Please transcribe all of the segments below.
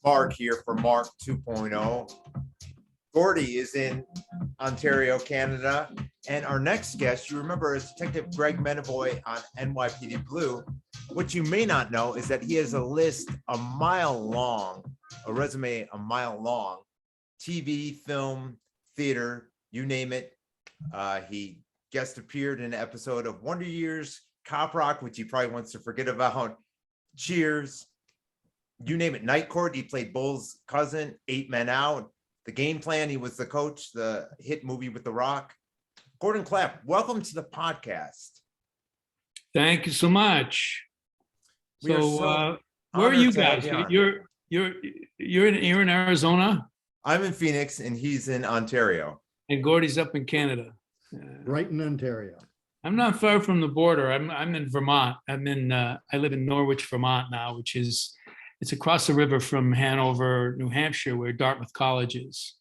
Mark here for Mark 2.0. Gordy is in Ontario, Canada. And our next guest, you remember, is Detective Greg Medavoy on NYPD Blue. What you may not know is that he has a list a mile long, a resume a mile long, TV, film, theater, you name it. He guest appeared in an episode of Wonder Years, Cop Rock, which he probably wants to forget about, Cheers, you name it, Night Court. He played Bull's cousin, 8 Men Out, The Game Plan. He was the coach, the hit movie with The Rock. Gordon Clapp, welcome to the podcast. Thank you so much. So where are you guys? You're in Arizona, I'm in Phoenix, and he's in Ontario. and Gordy's up in Canada. Right in Ontario. I'm not far from the border. I'm in Vermont. I live in Norwich, Vermont now, it's across the river from Hanover, New Hampshire, where Dartmouth College is.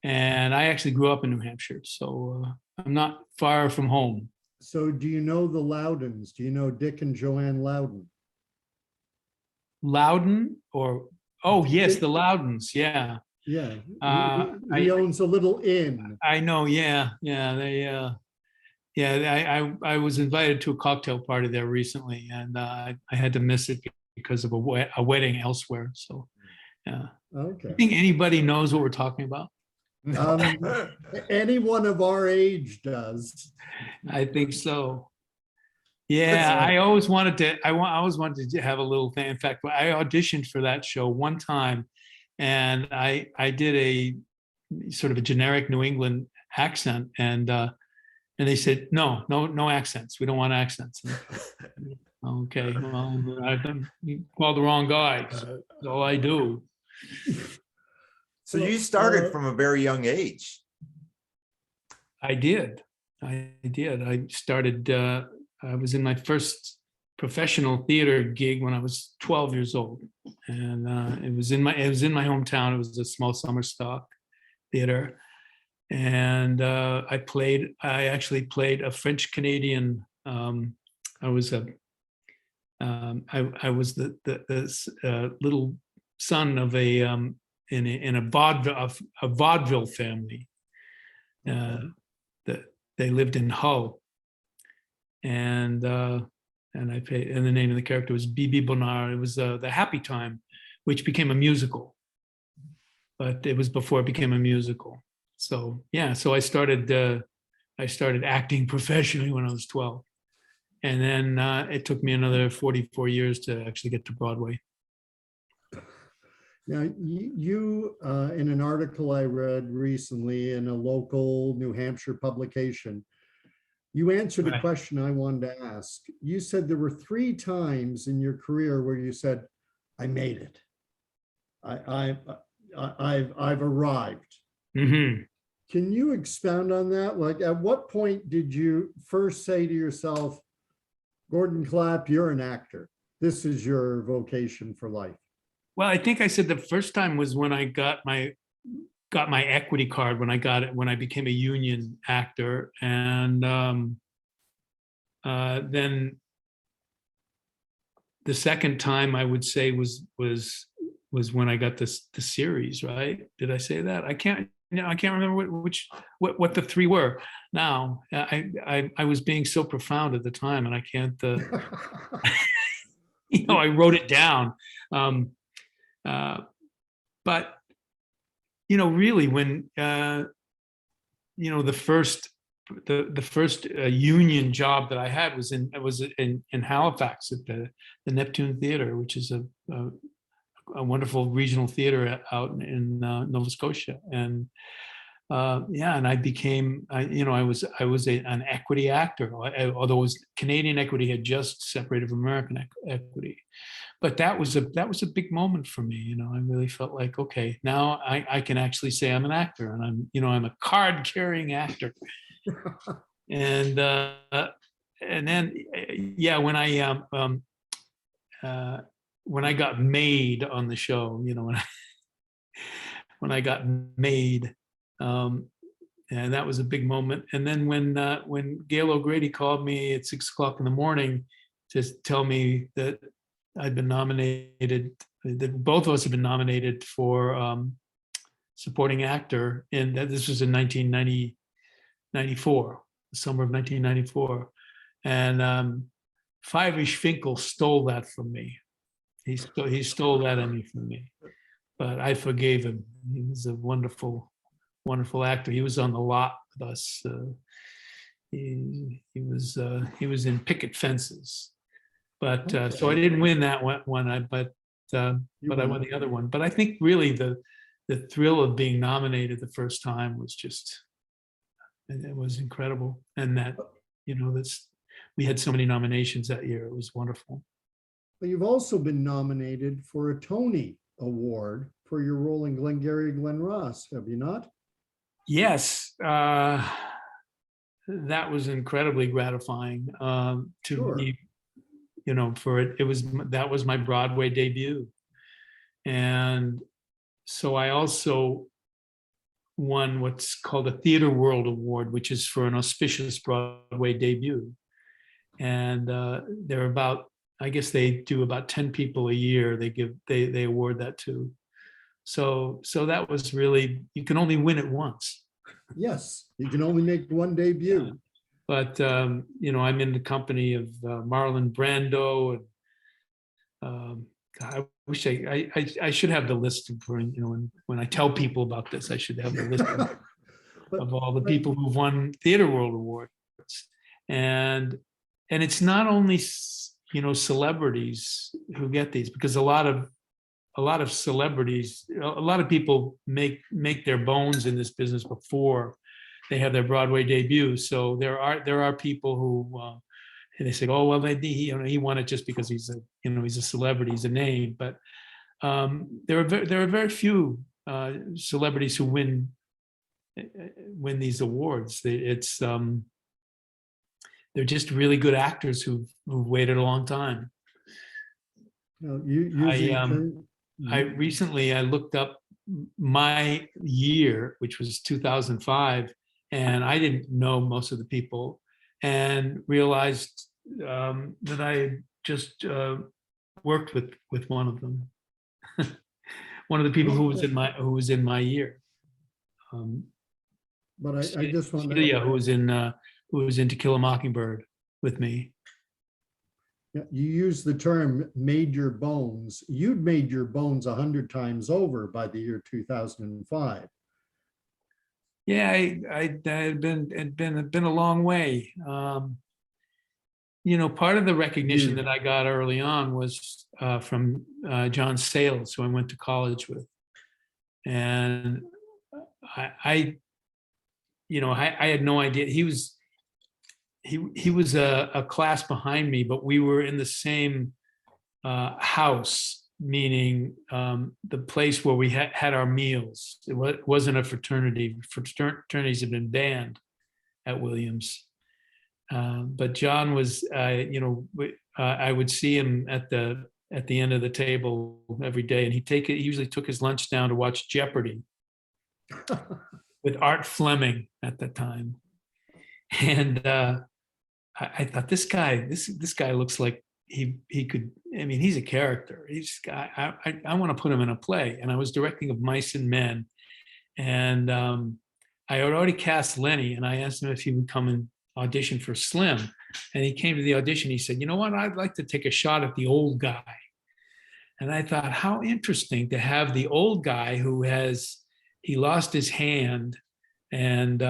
And I actually grew up in New Hampshire, so I'm not far from home. So do you know the Loudons? Do you know Dick and Joanne Loudon? Loudon oh yes, the Loudons, yeah. Yeah, I he owns a little inn. I know, yeah. I was invited to a cocktail party there recently, and I had to miss it because of a wedding elsewhere. So, yeah. Okay. I think anybody knows what we're talking about. Anyone of our age does. I think so. Yeah, I always wanted to have a little thing. In fact, I auditioned for that show one time, and I did a sort of a generic New England accent, and they said no accents. We don't want accents. Okay, well, you called the wrong guy. That's all I do. So you started from a very young age. I did. I started. I was in my first professional theater gig when I was 12 years old, and it was in my hometown. It was a small summer stock theater, and I actually played a French Canadian. I was the little son of in a vaudeville family. That they lived in Hull, and I played, and the name of the character was Bibi Bonnard. It was the Happy Time, which became a musical, but it was before it became a musical. So yeah, so I started acting professionally when I was 12, and then it took me another 44 years to actually get to Broadway. Now, you in an article I read recently in a local New Hampshire publication, you answered a question I wanted to ask. You said there were 3 times in your career where you said, "I made it. I've arrived." Mm-hmm. Can you expound on that? Like, at what point did you first say to yourself, "Gordon Clapp, you're an actor. This is your vocation for life"? Well, I think I said the first time was when I got my equity card, when I became a union actor, and then the second time I would say was when I got the series. Right? Did I say that? I can't remember what the 3 were. Now I was being so profound at the time, and I can't. I wrote it down. But really, when the first union job that I had was in Halifax at the Neptune Theatre, which is a wonderful regional theater out in Nova Scotia, and and I became I was an equity actor, although Canadian Equity had just separated from American Equity. But that was a big moment for me. I really felt like, okay, now I can actually say I'm an actor, and I'm a card carrying actor. And then when I got made on the show, when I got made, and that was a big moment. And then when Gail O'Grady called me at 6 o'clock in the morning to tell me that I'd been nominated. Both of us had been nominated for supporting actor, and this was in 1994, the summer of 1994, and Friedrich Finkel stole that from me. He stole that Emmy from me, but I forgave him. He was a wonderful, wonderful actor. He was on the lot with us. He was in Picket Fences, but so I didn't win that one. But I won the other one. But I think really the thrill of being nominated the first time was just, it was incredible. And that, we had so many nominations that year. It was wonderful. But you've also been nominated for a Tony Award for your role in Glengarry Glen Ross, have you not? Yes. That was incredibly gratifying to me, for it. That was my Broadway debut. And so I also won what's called a Theater World Award, which is for an auspicious Broadway debut. And there are about, I guess they do about 10 people a year they award that to. So that was really, you can only win it once. Yes, you can only make one debut. Yeah. But I'm in the company of Marlon Brando, and I wish I should have the list of, when I tell people about this, I should have the list of all the people who've won Theater World Awards. And it's not only celebrities who get these, because a lot of celebrities, a lot of people make their bones in this business before they have their Broadway debut. So there are people who and they say, oh well, he won it just because he's a celebrity, he's a name. But there are very few celebrities who win these awards. They're just really good actors who've waited a long time. I recently looked up my year, which was 2005, and I didn't know most of the people, and realized that I just worked with one of them, one of the people who was in my year. But I just want to, Celia, who was in To Kill a Mockingbird with me. You use the term made your bones. You'd made your bones 100 times over by the year 2005. Yeah, it'd been a long way. Part of the recognition that I got early on was from John Sayles, who I went to college with, and I had no idea he was a class behind me, but we were in the same house, meaning the place where we had our meals. It wasn't a fraternity. Fraternities had been banned at Williams. But John was, I would see him at the end of the table every day, and he usually took his lunch down to watch Jeopardy with Art Fleming at the time. And I thought, this guy looks like he could. I mean, he's a character. I want to put him in a play. And I was directing of Mice and Men, and I had already cast Lenny, and I asked him if he would come and audition for Slim. And he came to the audition. He said, "You know what? I'd like to take a shot at the old guy." And I thought, how interesting to have the old guy who he lost his hand, and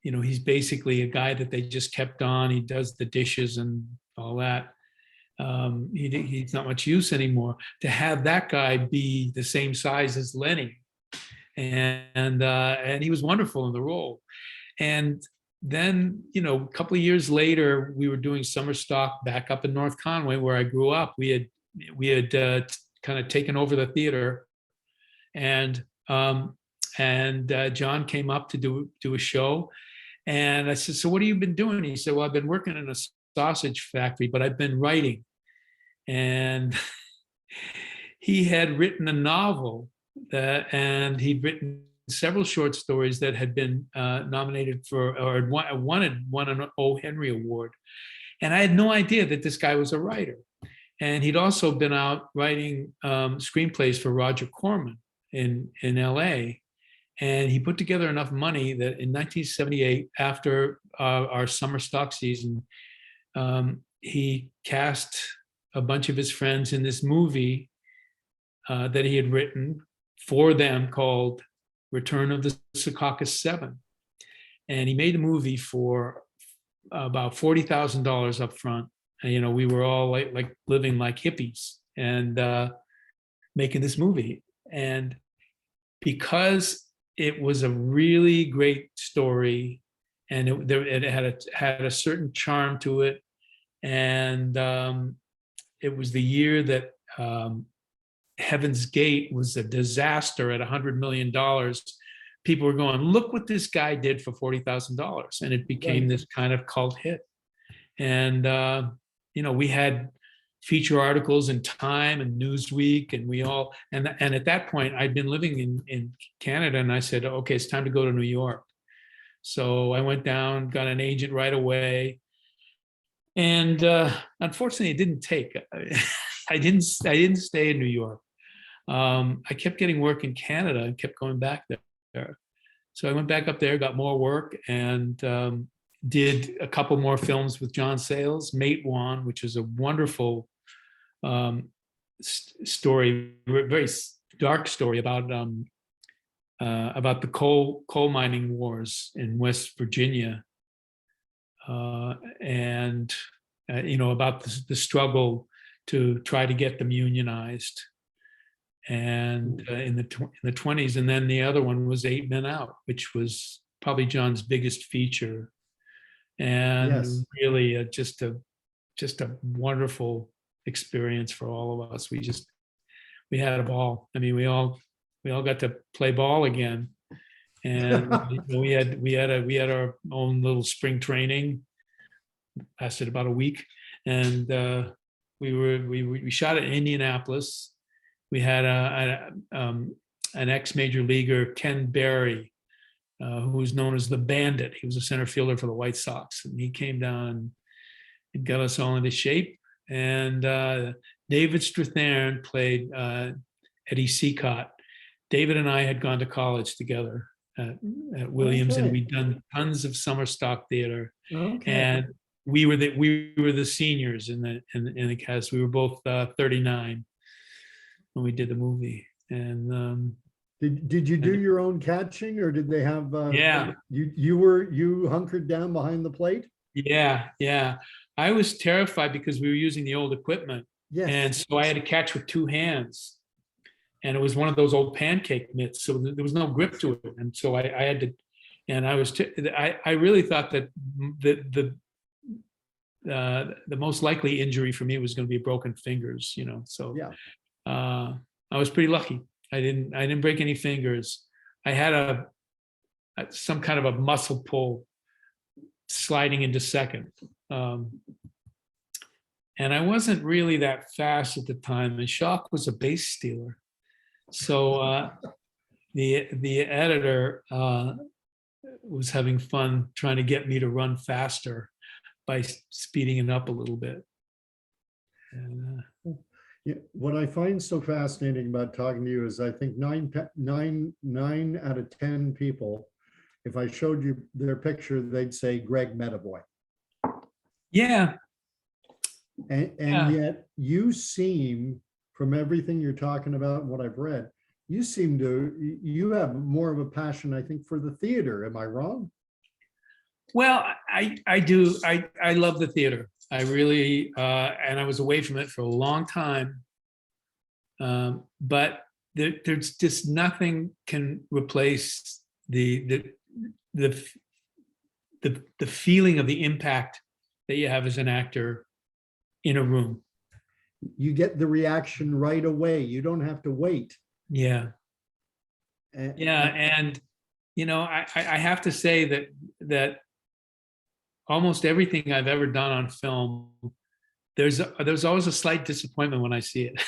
he's basically a guy that they just kept on. He does the dishes and all that. He's not much use anymore. To have that guy be the same size as Lenny, and he was wonderful in the role. And then, a couple of years later, we were doing summer stock back up in North Conway, where I grew up. We had kind of taken over the theater, and John came up to do a show. And I said, "So what have you been doing?" He said, "Well, I've been working in a sausage factory, but I've been writing." And he had written a novel and he'd written several short stories that had been nominated for, or won an O. Henry Award. And I had no idea that this guy was a writer. And he'd also been out writing screenplays for Roger Corman in LA. And he put together enough money that in 1978, after our summer stock season, he cast a bunch of his friends in this movie that he had written for them called Return of the Secaucus Seven. And he made the movie for about $40,000 up front. And, you know, we were all like living like hippies and making this movie. And because it was a really great story, and it had a certain charm to it, and it was the year that Heaven's Gate was a disaster at $100 million. People were going, "Look what this guy did for $40,000," and it became this kind of cult hit. And you know, we had feature articles in Time and Newsweek, and we all, and at that point I'd been living in Canada, and I said, okay, it's time to go to New York. So I went down, got an agent right away, and unfortunately it didn't take. I didn't stay in New York. I kept getting work in Canada and kept going back there. So I went back up there, got more work, and did a couple more films with John Sayles, Mate One, which is a wonderful story, very dark story about the coal mining wars in West Virginia, and you know, about the struggle to try to get them unionized, and in the 20s. And then the other one was 8 Men Out, which was probably John's biggest feature, and really just a wonderful experience for all of us. We had a ball. I mean, we all got to play ball again, and we had our own little spring training, lasted about a week, and we shot in Indianapolis. We had an ex-major leaguer, Ken Berry, who was known as the Bandit. He was a center fielder for the White Sox, and he came down and got us all into shape. And David Strathairn played Eddie Seacott. David and I had gone to college together at Williams, and we'd done tons of summer stock theater. And we were the seniors in the cast. We were both 39 when we did the movie. And did you do your own catching, or did they have? Yeah. You hunkered down behind the plate? Yeah. I was terrified because we were using the old equipment. Yes. And so I had to catch with two hands. And it was one of those old pancake mitts, so there was no grip to it. And so I had to, and I really thought that the most likely injury for me was going to be broken fingers, you know. So I was pretty lucky. I didn't break any fingers. I had some kind of a muscle pull sliding into second. And I wasn't really that fast at the time, and Shock was a base stealer. So the editor was having fun trying to get me to run faster by speeding it up a little bit. And, what I find so fascinating about talking to you is I think nine out of 10 people, if I showed you their picture, they'd say Greg Medavoy. Yeah. And yet you seem, from everything you're talking about and what I've read, you have more of a passion, I think, for the theater. Am I wrong? Well, I do. I love the theater. I really, and I was away from it for a long time. But there's just nothing can replace the feeling of the impact that you have as an actor in a room. You get the reaction right away. You don't have to wait. Yeah. And you know, I have to say that almost everything I've ever done on film, there's always a slight disappointment when I see it.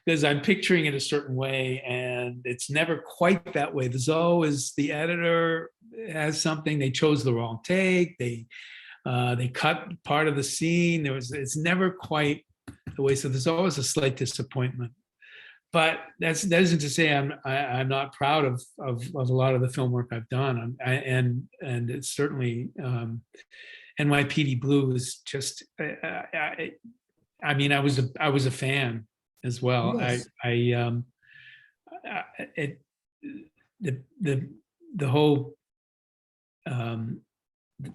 Because I'm picturing it a certain way, and it's never quite that way. There's always the editor has something, they chose the wrong take, they They cut part of the scene. It's never quite the way. So there's always a slight disappointment. But that isn't to say I'm not proud of a lot of the film work I've done. And it's certainly NYPD Blue is just. I mean, I was a fan as well. Yes. The whole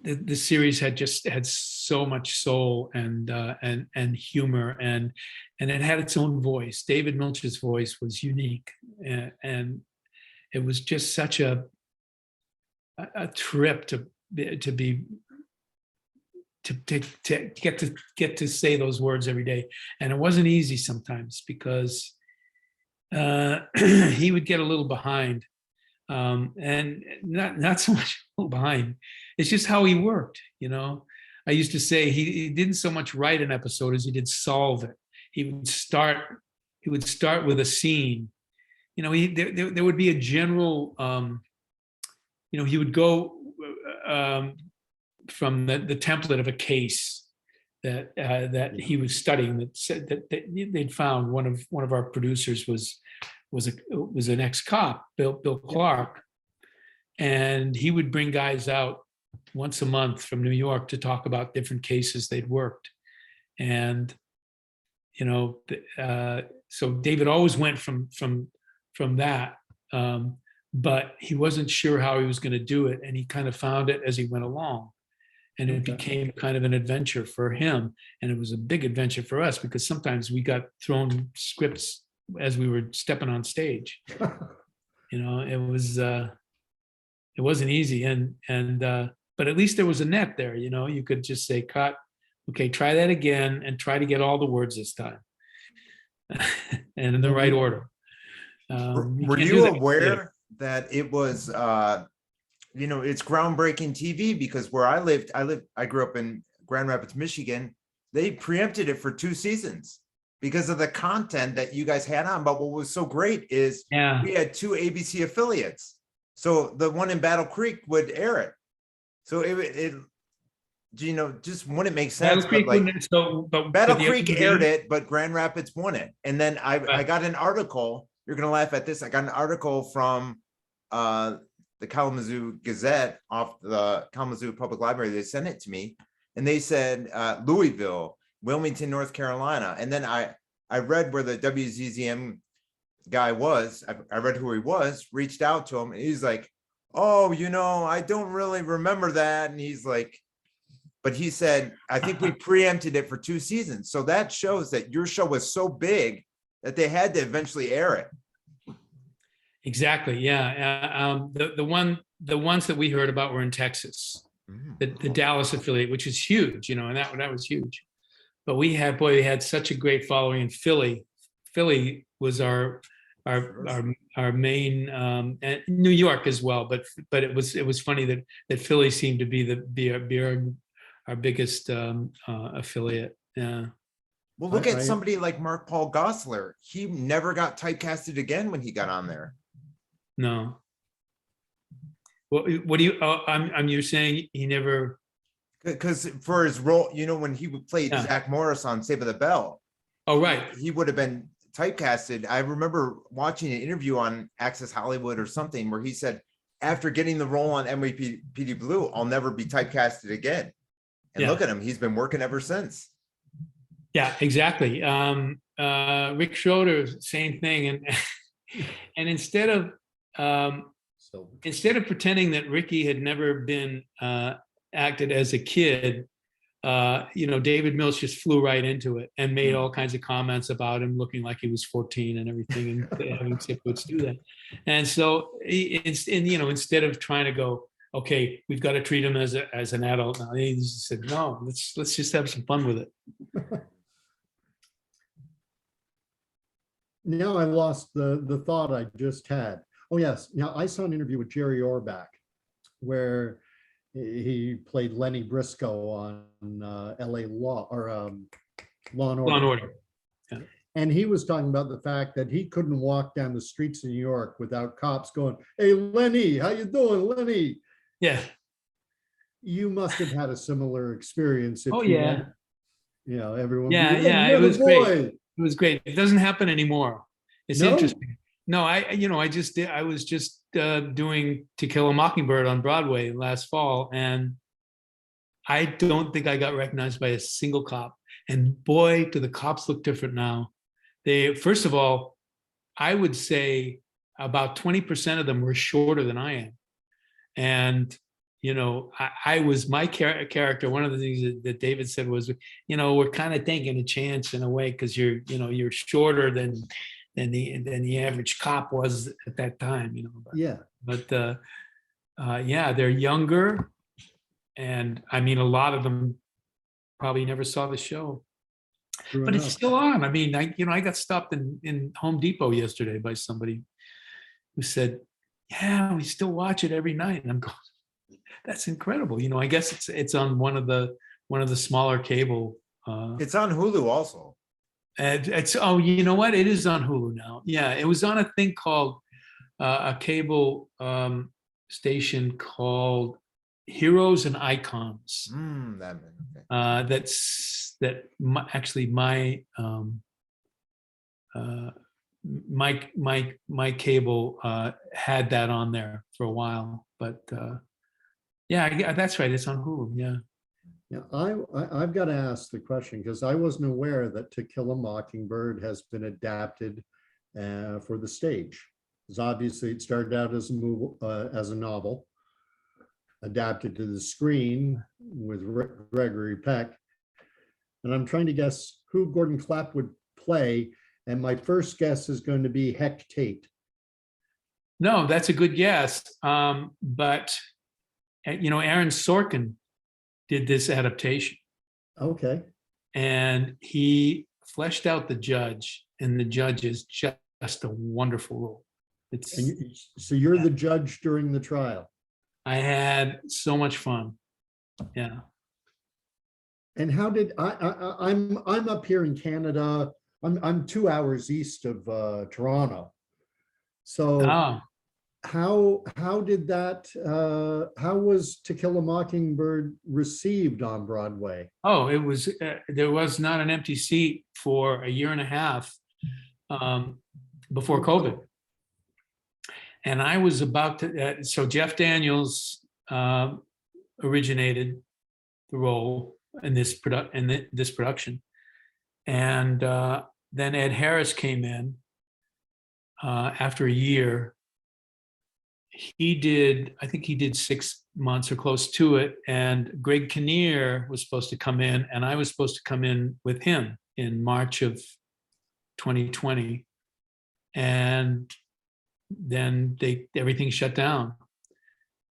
the series had so much soul and humor, and it had its own voice. David Milch's voice was unique, and it was just such a trip to get to say those words every day. And it wasn't easy sometimes because he would get a little behind, and not so much behind. It's just how he worked. I used to say he didn't so much write an episode as he did solve it. He would start with a scene. There would be a general. He would go from the template of a case that he was studying, that said that they'd found. One of our producers was an ex-cop, Bill Clark, and he would bring guys out once a month from New York to talk about different cases they'd worked. And so David always went from that, but he wasn't sure how he was going to do it, and he kind of found it as he went along. And it became kind of an adventure for him. And it was a big adventure for us because sometimes we got thrown scripts as we were stepping on stage. It wasn't easy. But at least there was a net there. You could just say, cut, okay, try that again and try to get all the words this time. And in the right order. Were you aware that it was, it's groundbreaking TV? Because where I grew up in Grand Rapids, Michigan. They preempted it for 2 seasons because of the content that you guys had on. But what was so great is we had 2 ABC affiliates. So the one in Battle Creek would air it. So it just wouldn't make sense. Battle Creek aired it, but Grand Rapids won it. And then I got an article. You're going to laugh at this. I got an article from the Kalamazoo Gazette off the Kalamazoo Public Library. They sent it to me, and they said Louisville, Wilmington, North Carolina. And then I read where the WZZM guy was. I read who he was, reached out to him, and he's like, oh, I don't really remember that. And he's like, but he said, I think we preempted it for 2 seasons. So that shows that your show was so big that they had to eventually air it. Exactly. Yeah. The ones that we heard about were in Texas, the Dallas affiliate, which is huge, and that was huge. But we had such a great following in Philly. Philly was our main, and New York as well. But it was funny that Philly seemed to be our biggest affiliate. Yeah. Well, look at somebody like Mark Paul Gosselaar. He never got typecasted again when he got on there. No. What do you? You're saying he never? Because for his role, when he played Zach Morris on Save the Bell. Oh, right. He would have been typecasted. I remember watching an interview on Access Hollywood or something where he said, after getting the role on NYPD Blue, I'll never be typecasted again. And look at him; he's been working ever since. Yeah, exactly. Rick Schroeder, same thing, and instead of pretending that Ricky had never been acted as a kid, David Milch just flew right into it and made all kinds of comments about him looking like he was 14 and everything, and having Sipowicz do that. And so instead of trying to go, okay, we've got to treat him as an adult now, he just said, no, let's just have some fun with it. Now I lost the thought I just had. Oh yes, now I saw an interview with Jerry Orbach where he played Lenny Briscoe on LA Law or Law and Order. Law and Order. Yeah. And he was talking about the fact that he couldn't walk down the streets of New York without cops going, "Hey Lenny, how you doing, Lenny?" Yeah. you must have had a similar experience if Oh, you yeah. went, everyone. Yeah, "Hey, yeah, it was great. Medavoy!" It was great. It doesn't happen anymore. It's No? interesting. No, I was just doing To Kill a Mockingbird on Broadway last fall, and I don't think I got recognized by a single cop. And boy, do the cops look different now. First of all, I would say about 20% of them were shorter than I am. And, I was my character. One of the things that David said was, we're kind of taking a chance in a way because you're shorter than the average cop was at that time, Yeah. But yeah, they're younger. And I mean, a lot of them probably never saw the show, True but it's enough. still on. I mean, I got stopped in Home Depot yesterday by somebody who said, "Yeah, we still watch it every night." And I'm going, "That's incredible." I guess it's on one of the smaller cable. It's on Hulu also. Oh, you know what? It is on Hulu now. Yeah, it was on a thing called a cable station called Heroes and Icons. Actually my cable had that on there for a while, but yeah, that's right. It's on Hulu. Yeah. Yeah, I've got to ask the question because I wasn't aware that To Kill a Mockingbird has been adapted for the stage. Because obviously it started out as a novel, adapted to the screen with Gregory Peck. And I'm trying to guess who Gordon Clapp would play. And my first guess is going to be Heck Tate. No, that's a good guess. But Aaron Sorkin did this adaptation. Okay. And he fleshed out the judge, and the judge is just a wonderful role. So you're the judge during the trial. I had so much fun. Yeah. And how did I'm up here in Canada. I'm 2 hours east of Toronto. So how did that how was To Kill a Mockingbird received on Broadway? Oh, it was there was not an empty seat for a year and a half before COVID. And I was about to, so Jeff Daniels originated the role in this production. And then Ed Harris came in after a year. I think he did 6 months or close to it. And Greg Kinnear was supposed to come in, and I was supposed to come in with him in March of 2020. And then everything shut down.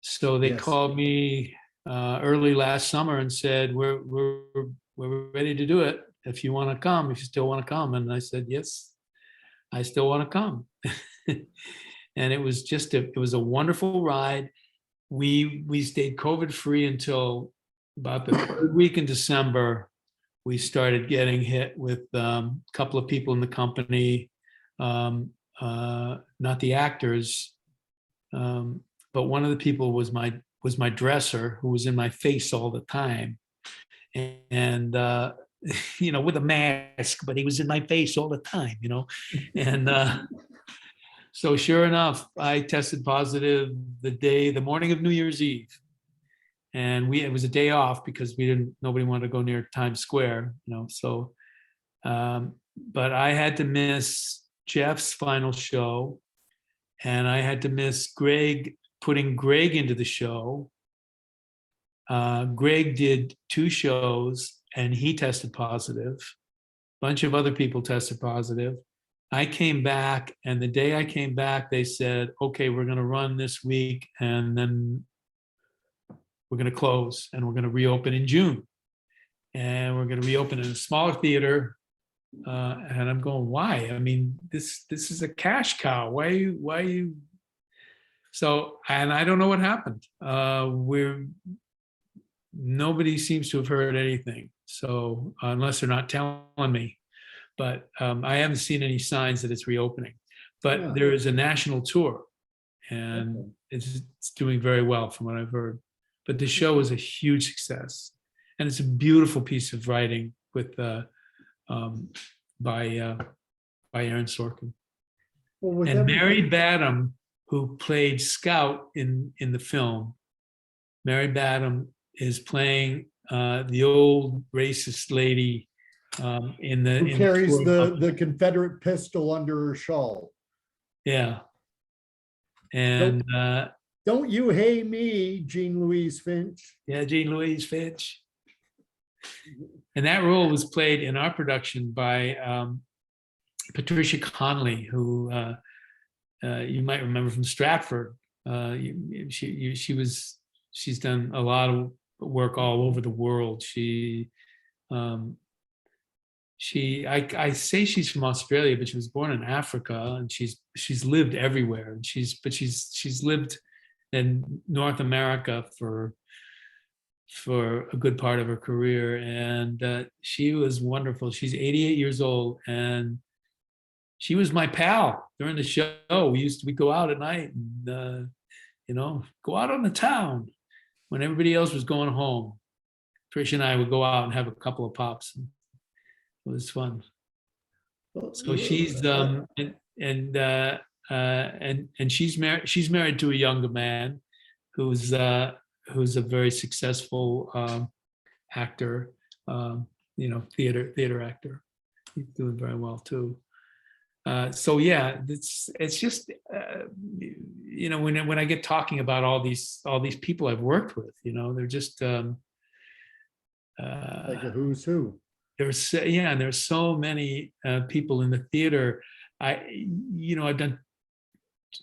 So they called me early last summer and said, we're ready to do it. If you want to come, if you still want to come. And I said, yes, I still want to come. And it was it was a wonderful ride. We stayed COVID free until about the third week in December. We started getting hit with a couple of people in the company, not the actors, but one of the people was my dresser, who was in my face all the time, and with a mask, but he was in my face all the time, and so sure enough, I tested positive the morning of New Year's Eve, and it was a day off because nobody wanted to go near Times Square, so but I had to miss Jeff's final show, and I had to miss putting Greg into the show. Greg did 2 shows and he tested positive. A bunch of other people tested positive. I came back, and the day I came back, they said, okay, we're going to run this week, and then we're going to close, and we're going to reopen in June. And we're going to reopen in a smaller theater. And I'm going, why? I mean, this is a cash cow. Why you? So, and I don't know what happened. Nobody seems to have heard anything. So unless they're not telling me, but I haven't seen any signs that it's reopening. But there is a national tour, and it's doing very well from what I've heard. but the show was a huge success, and it's a beautiful piece of writing with by Aaron Sorkin. Well, with And everything- Mary Badham, who played Scout in the film, Mary Badham is playing the old racist lady in the who in carries tour- the Confederate pistol under her shawl. yeah, and Don't you hate me, Jean Louise Finch? yeah, Jean Louise Finch. And that role was played in our production by Patricia Conley, who you might remember from Stratford. She's done a lot of work all over the world. I say she's from Australia, but she was born in Africa, and she's lived everywhere. And she's lived in North America for a good part of her career, and she was wonderful. She's 88 years old, and she was my pal during the show. We go out at night and go out on the town when everybody else was going home. Trish and I would go out and have a couple of pops. It was fun. So she's she's married to a younger man who's a very successful actor, theater actor. He's doing very well too. So yeah, it's just when I get talking about all these people I've worked with, they're just like a who's who. There's so many people in the theater. I've done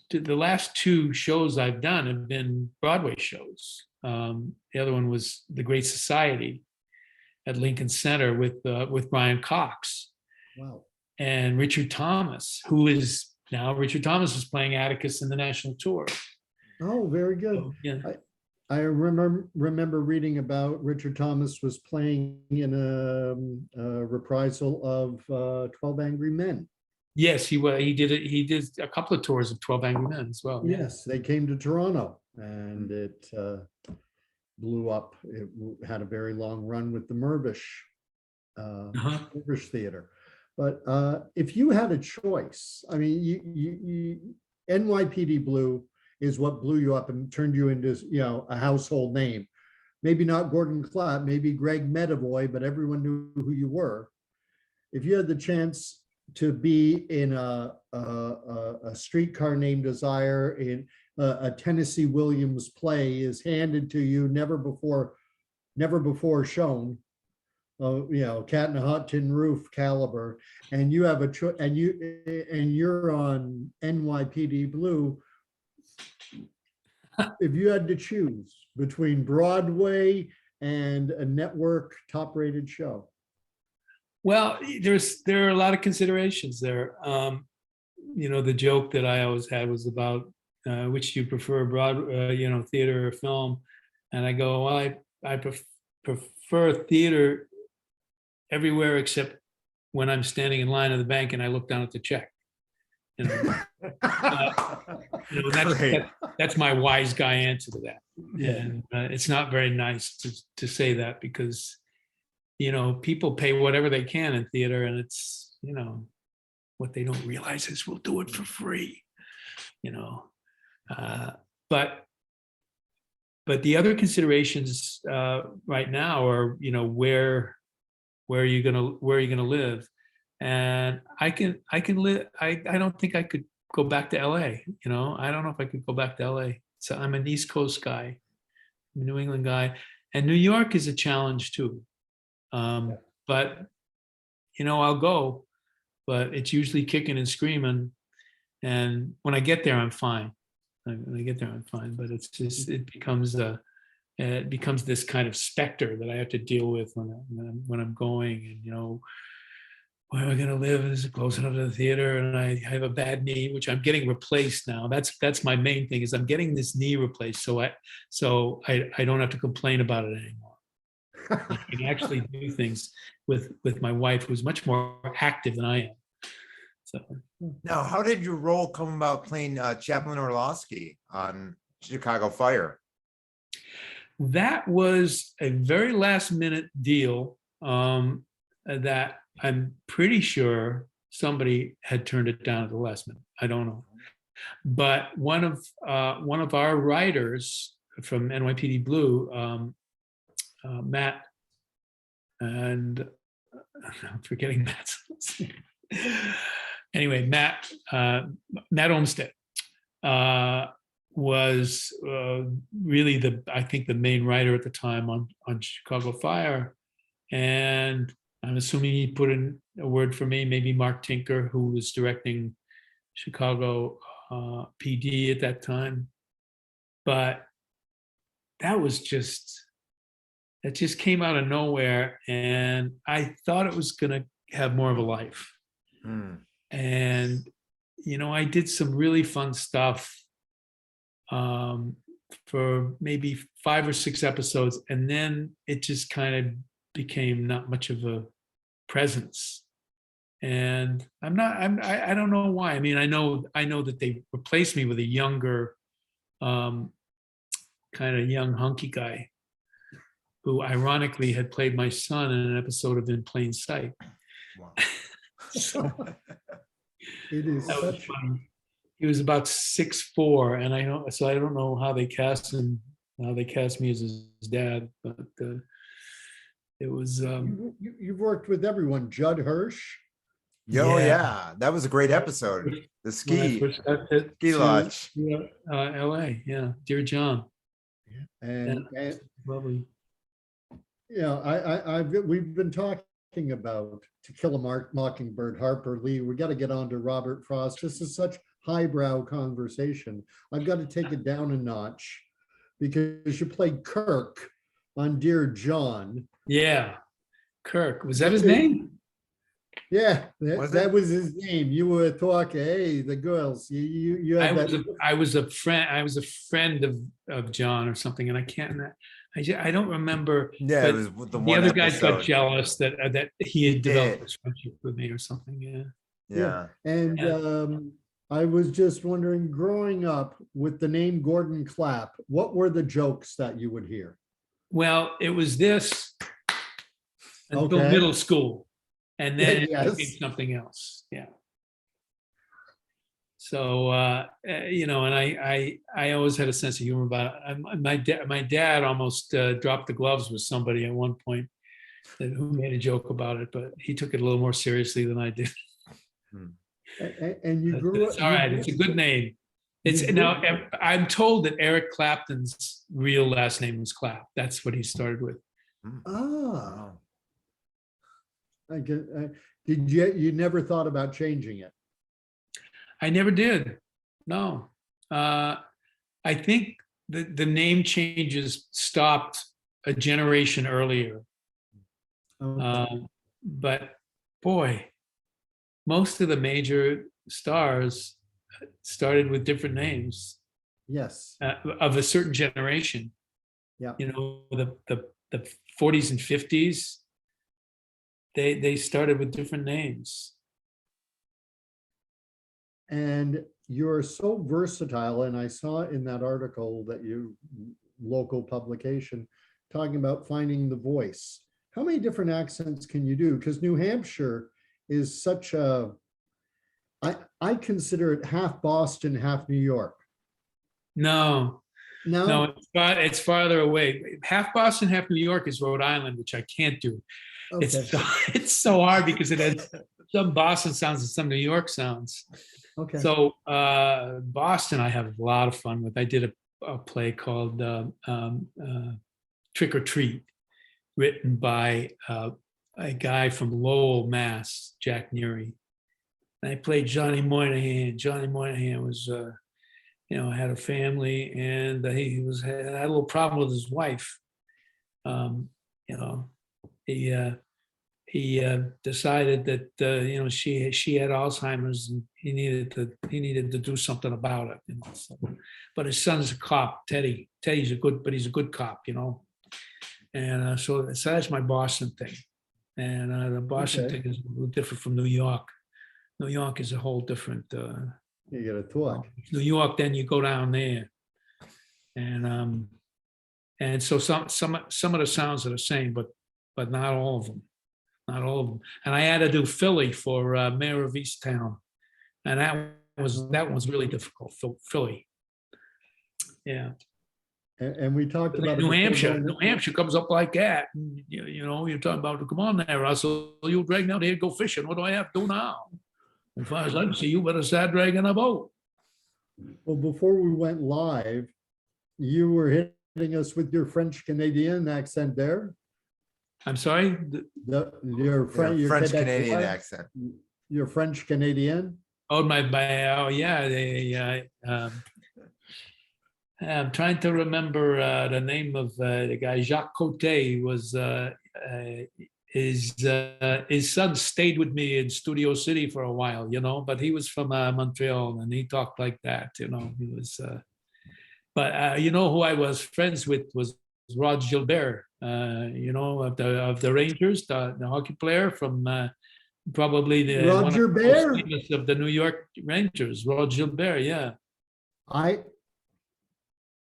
the last two shows I've done have been Broadway shows. The other one was The Great Society at Lincoln Center with Brian Cox. Wow. And Richard Thomas, Richard Thomas is playing Atticus in the national tour. Oh, very good. So, yeah. I remember reading about Richard Thomas was playing in a reprisal of 12 Angry Men. Yes, he was. He did it. He did a couple of tours of 12 Angry Men as well. Yes, they came to Toronto, and it blew up. It had a very long run with the Mirvish Theater. But if you had a choice, I mean, you NYPD Blue is what blew you up and turned you into, a household name. Maybe not Gordon Clapp, maybe Greg Medavoy, but everyone knew who you were. If you had the chance to be in a Streetcar Named Desire, in a Tennessee Williams play is handed to you, never before shown, Cat in a Hot Tin Roof caliber, and you have and you're on NYPD Blue. If you had to choose between Broadway and a network top-rated show, well, there are a lot of considerations there. The joke that I always had was about which do you prefer, theater or film, and I go, well, I prefer theater everywhere except when I'm standing in line at the bank and I look down at the check. That's my wise guy answer to that. And it's not very nice to say that, because people pay whatever they can in theater, and it's what they don't realize is we'll do it for free. But the other considerations right now are where are you gonna live? And I can live. I don't think I could go back to LA. I don't know if I could go back to LA. So I'm an East Coast guy, I'm a New England guy, and New York is a challenge too. But I'll go, but it's usually kicking and screaming. And when I get there, I'm fine. But it's just, it becomes this kind of specter that I have to deal with when I'm going, and where am I going to live? Is it close enough to the theater? And I have a bad knee, which I'm getting replaced now. That's my main thing, is I'm getting this knee replaced, so I don't have to complain about it anymore. I can actually do things with my wife, who's much more active than I am. So now, how did your role come about playing Chaplain Orlowski on Chicago Fire? That was a very last minute deal that I'm pretty sure somebody had turned it down at the last minute. I don't know. But one of our writers from NYPD Blue, Matt, and I'm forgetting Matt's name. Anyway, Matt Olmsted was really I think the main writer at the time on Chicago Fire, and I'm assuming he put in a word for me. Maybe Mark Tinker, who was directing Chicago PD at that time, but that just came out of nowhere, and I thought it was going to have more of a life. And I did some really fun stuff for maybe 5 or 6 episodes, and then it just kind of became not much of a presence. And I don't know why. I mean, I know that they replaced me with a younger, kind of young hunky guy who ironically had played my son in an episode of In Plain Sight. Wow. So It is that was such, funny. He was about 6'4", and I don't know how they cast him, how they cast me as his dad, but it was you've worked with everyone, Judd Hirsch. Yeah, that was a great episode. The when I ski first got to lodge. LA, yeah, Dear John. And Lovely. we've been talking about To Kill a Mockingbird, Harper Lee. We got to get on to Robert Frost. This is such highbrow conversation. I've got to take it down a notch because you played Kirk on Dear John. Yeah, Kirk, was that his name? Yeah, Was that it? was his name. You were talking, hey, the girls. You had I was a friend of John or something, and I don't remember. Yeah, it but was the the one other guys got episode. jealous that he had developed did. this friendship with me or something. Yeah. Yeah. And Yeah. I was just wondering, growing up with the name Gordon Clapp, what were the jokes that you would hear? Well, it was this until Okay. middle school, and then it Yes. became something else. Yeah. So and I always had a sense of humor about it. My dad almost dropped the gloves with somebody at one point who made a joke about it, but he took it a little more seriously than I did. And you grew up. It's all right. It's a good name. I'm told that Eric Clapton's real last name was Clapp. That's what he started with. Ah. Did you never thought about changing it? I never did. No. I think the name changes stopped a generation earlier. Okay. But boy, most of the major stars started with different names Yes. of a certain generation. Yeah. The 40s and 50s, they started with different names. And you're so versatile, and I saw in that article that local publication talking about finding the voice. How many different accents can you do? Because New Hampshire is such I consider it half Boston, half New York. No, No, it's farther away. Half Boston, half New York is Rhode Island, which I can't do. okay, It's so hard because it has some Boston sounds and some New York sounds. okay. So Boston, I have a lot of fun with. I did a play called Trick or Treat, written by a guy from Lowell, Mass, Jack Neary. And I played Johnny Moynihan. Johnny Moynihan was, had a family, and he had a little problem with his wife. He decided that she had Alzheimer's, and he needed to do something about it. So, but his son's a cop, Teddy. Teddy's he's a good cop, And so that's my Boston thing. And the Boston Okay. thing is a little different from New York. New York is a whole different. You got to talk. New York, then you go down there, and And so some of the sounds are the same, but not all of them. Not all of them. And I had to do Philly for Mayor of Easttown. And that was really difficult, Philly. Yeah. And we talked about it New before Hampshire, going- New Hampshire comes up like that. And, you know, you're talking about, come on there, Russell, you dragging out here, go fishing. What do I have to do now? As far as I can see, you better start dragging a boat. Well, before we went live, you were hitting us with your French Canadian accent there. I'm sorry? Your French Canadian Quebecois, accent. your French Canadian. Oh, oh yeah. I'm trying to remember the name of the guy. Jacques Côté was his son stayed with me in Studio City for a while, you know, but he was from Montreal and he talked like that, you know. He was, but you know who I was friends with was Rod Gilbert, you know, of the Rangers, the hockey player from probably the Roger one of the Bear? most famous of the New York Rangers, Rod Gilbert, yeah.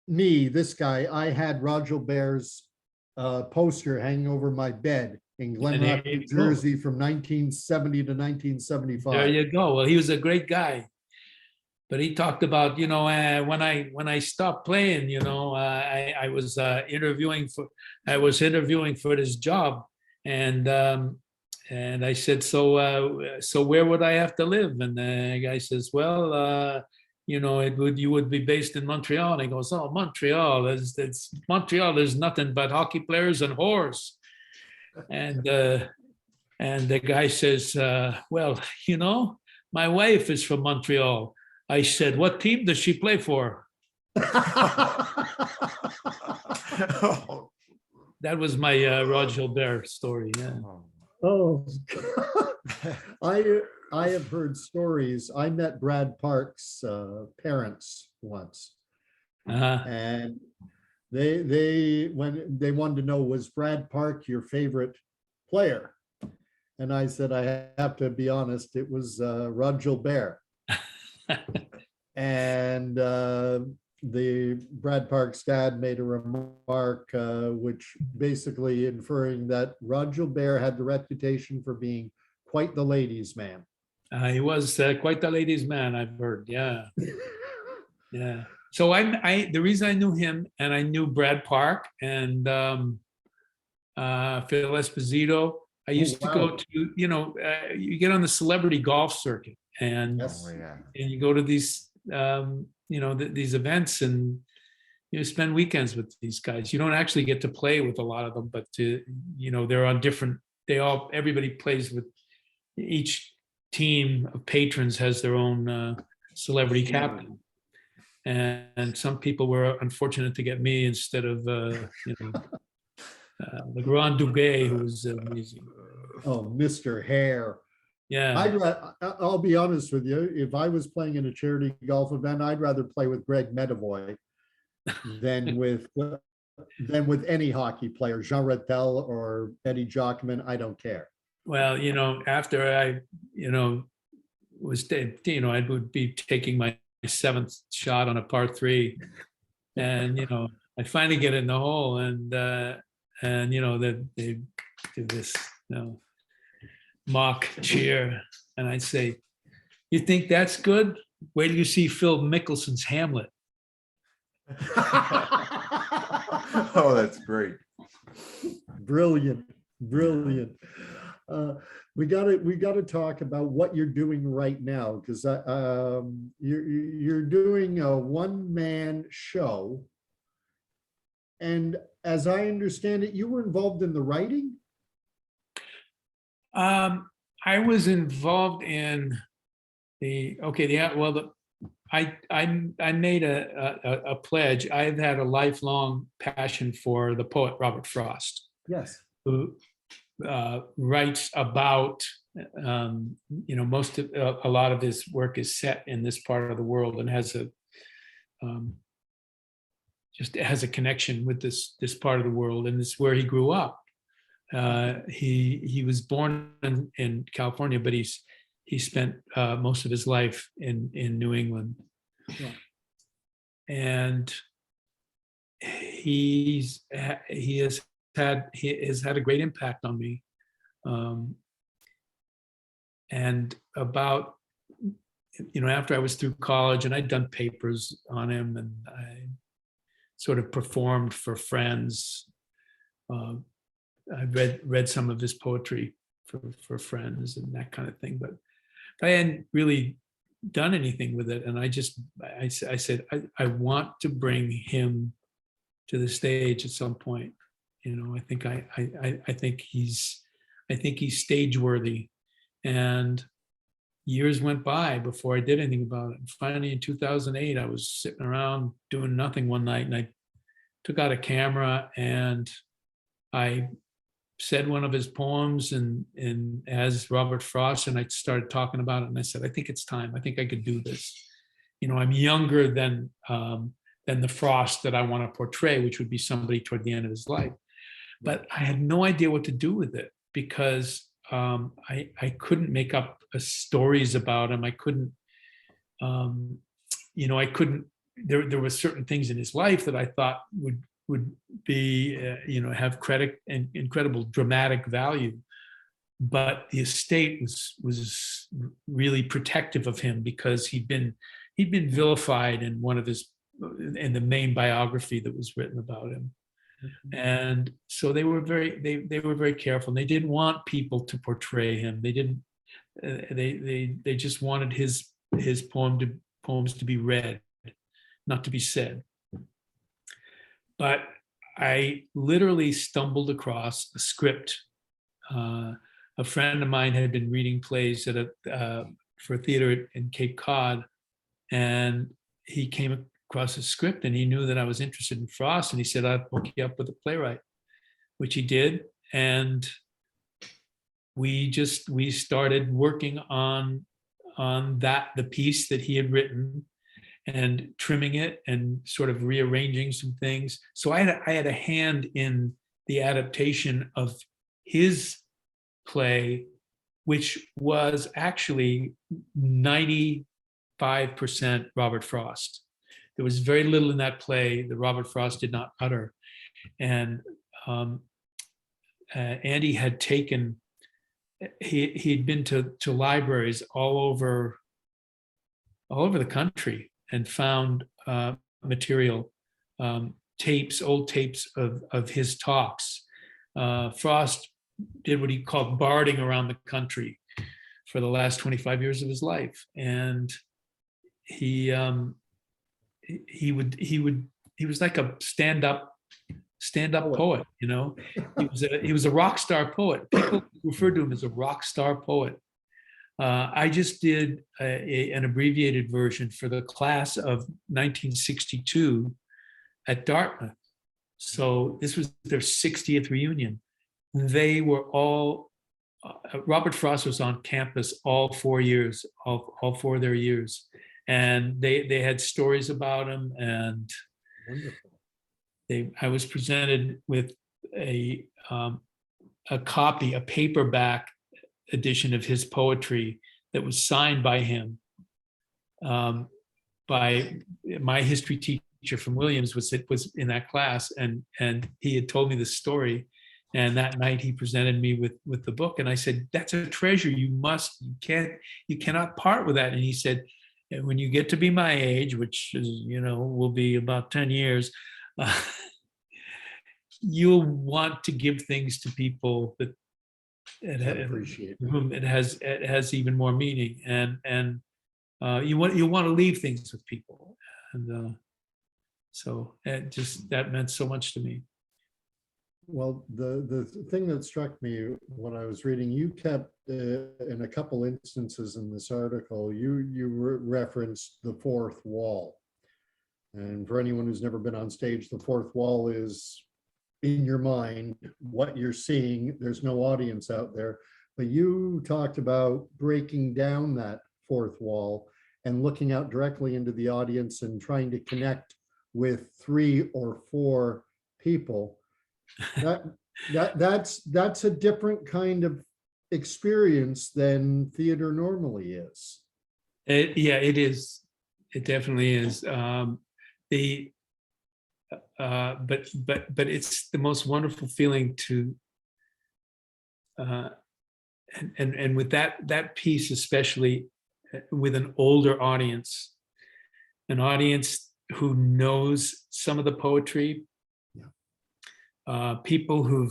This guy, I had Roger Bear's poster hanging over my bed in Glen, there New you go. Jersey from 1970 to There 1975. you go. Well, he was a great guy, but he talked about, you know, when I stopped playing, you know, I was interviewing for this job, and I said, so where would I have to live? And the guy says, well, you know, you would be based in Montreal. And he goes, oh, Montreal, it's Montreal. There's nothing but hockey players and whores. And the guy says, well, you know, my wife is from Montreal. I said, what team does she play for? That was my Rod Gilbert story. Yeah. Oh, I have heard stories. I met Brad Park's parents once, Uh-huh. and when they wanted to know, was Brad Park your favorite player? And I said, I have to be honest, it was Rod Gilbert. And the Brad Park's dad made a remark, which basically inferring that Rod Gilbert had the reputation for being quite the ladies' man. He was quite the ladies' man, I've heard. Yeah. Yeah. So the reason I knew him and I knew Brad Park and Phil Esposito, I used to go to, you know, you get on the celebrity golf circuit and, Yes. and you go to these, you know, these events and you spend weekends with these guys. You don't actually get to play with a lot of them, but you know, they're on different, everybody plays with each team of patrons has their own celebrity captain. And some people were unfortunate to get me instead of, you know, the Grand Duguay, who was amazing. Oh, Mr. Hare. Yeah. I'll be honest with you. If I was playing in a charity golf event, I'd rather play with Greg Medavoy than with any hockey player, Jean Rattel or Eddie Jockman. I don't care. Well, you know, after I, you know, I would be taking my seventh shot on a par 3, and you know, I finally get in the hole, and you know that they do this, you know, mock cheer, and I'd say, "You think that's good? Wait till you see Phil Mickelson's Hamlet." Oh, that's great. Brilliant. We got to talk about what you're doing right now, because you're doing a one-man show, and as I understand it, you were involved in the writing. I was involved in I made a pledge. I've had a lifelong passion for the poet Robert Frost. Yes. Who writes about, you know, a lot of his work is set in this part of the world and has a connection with this part of the world, and it's where he grew up. He was born in California, but he spent most of his life in New England. Yeah. And he has had a great impact on me. And about, after I was through college and I'd done papers on him and I sort of performed for friends. I read some of his poetry for friends and that kind of thing, but I hadn't really done anything with it. And I said, I want to bring him to the stage at some point. I think he's stage worthy. And years went by before I did anything about it. And finally, in 2008, I was sitting around doing nothing one night, and I took out a camera and I said one of his poems and as Robert Frost, and I started talking about it. And I said, I think it's time. I think I could do this. I'm younger than the Frost that I want to portray, which would be somebody toward the end of his life. But I had no idea what to do with it because I couldn't make up stories about him. I couldn't, there were certain things in his life that I thought would be, have incredible dramatic value. But the estate was really protective of him because he'd been vilified in in the main biography that was written about him. And so they were very careful. And they didn't want people to portray him. They didn't. They just wanted his poems to be read, not to be said. But I literally stumbled across a script. A friend of mine had been reading plays for a theater in Cape Cod, and he came across a script and he knew that I was interested in Frost, and he said, I'll hook you up with a playwright, which he did. And we started working on the piece that he had written and trimming it and sort of rearranging some things. So I had a hand in the adaptation of his play, which was actually 95% Robert Frost. There was very little in that play that Robert Frost did not utter. And Andy had taken, he'd been to libraries all over the country and found material, old tapes of his talks. Frost did what he called barding around the country for the last 25 years of his life. And he was like a stand-up poet, He was a rock star poet. People referred to him as a rock star poet. I just did an abbreviated version for the class of 1962 at Dartmouth. So this was their 60th reunion. They were all, Robert Frost was on campus all 4 years, all 4 of their years. And they had stories about him. And I was presented with a paperback edition of his poetry that was signed by him, by my history teacher from Williams was in that class, and he had told me the story. And that night he presented me with the book, and I said, "That's a treasure. You cannot part with that." And he said, "When you get to be my age, which is, will be about 10 years, you'll want to give things to people that whom it has even more meaning, and you want to leave things with people." And so that meant so much to me. Well, the thing that struck me when I was reading, you kept in a couple instances in this article, you referenced the fourth wall. And for anyone who's never been on stage, the fourth wall is in your mind, what you're seeing. There's no audience out there. But you talked about breaking down that fourth wall and looking out directly into the audience and trying to connect with 3 or 4 people. That's a different kind of experience than theater normally is. It is. It definitely is. but it's the most wonderful feeling to, and with that piece, especially with an older audience, an audience who knows some of the poetry, people who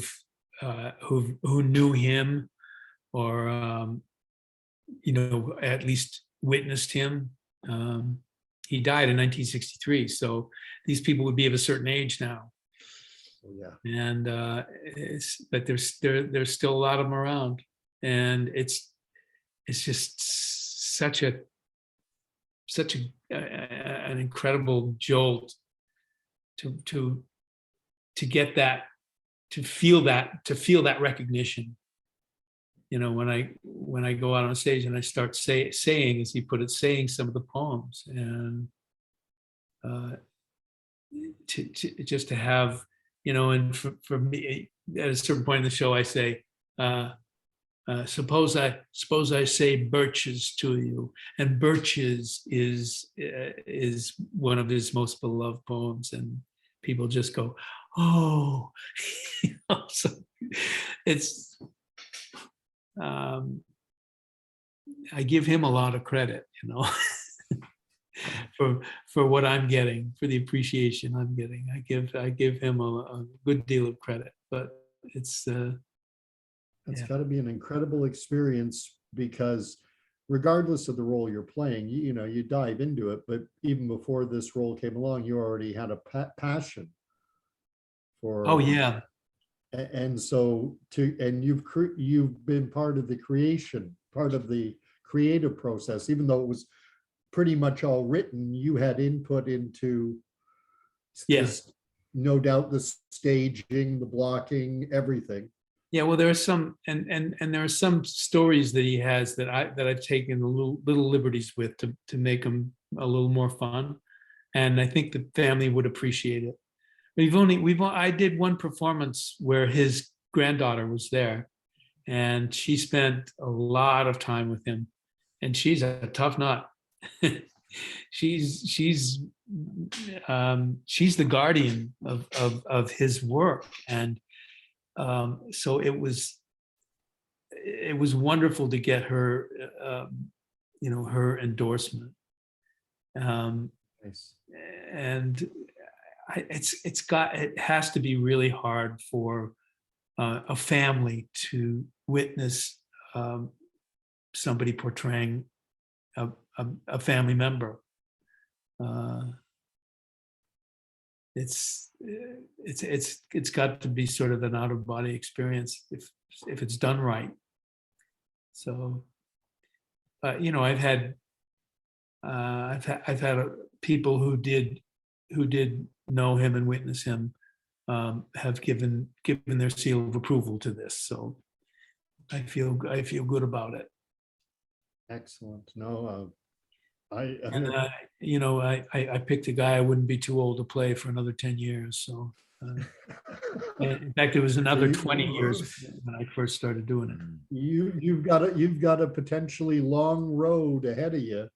knew him, or at least witnessed him. He died in 1963, so these people would be of a certain age now. And but there's still a lot of them around, and it's just such an incredible jolt to get that, to feel that recognition. When I go out on stage and I start saying, as he put it, saying some of the poems, and just to have, and for me, at a certain point in the show, I say, suppose I say birches to you, and birches is one of his most beloved poems, and people just go, oh. So it's, I give him a lot of credit, for what I'm getting, for the appreciation I'm getting. I give him a good deal of credit, but it's got to be an incredible experience, because regardless of the role you're playing, you dive into it. But even before this role came along, you already had a passion for. Oh yeah. And so you've been part of the creative process, even though it was pretty much all written. You had input into, yes, no doubt, the staging, the blocking, everything. Yeah, well, there are some, and there are some stories that he has that I've taken little liberties with to make them a little more fun, and I think the family would appreciate it. I did one performance where his granddaughter was there, and she spent a lot of time with him, and she's a tough nut. she's the guardian of his work, and so it was wonderful to get her, her endorsement. Nice. And it has to be really hard for a family to witness somebody portraying a family member. It's got to be sort of an out of body experience if it's done right. So, I've had people who did know him and witness him have given their seal of approval to this. So I feel good about it. Excellent. No, I picked a guy I wouldn't be too old to play for another 10 years. So in fact, it was another 20 years when I first started doing it. You've got a potentially long road ahead of you.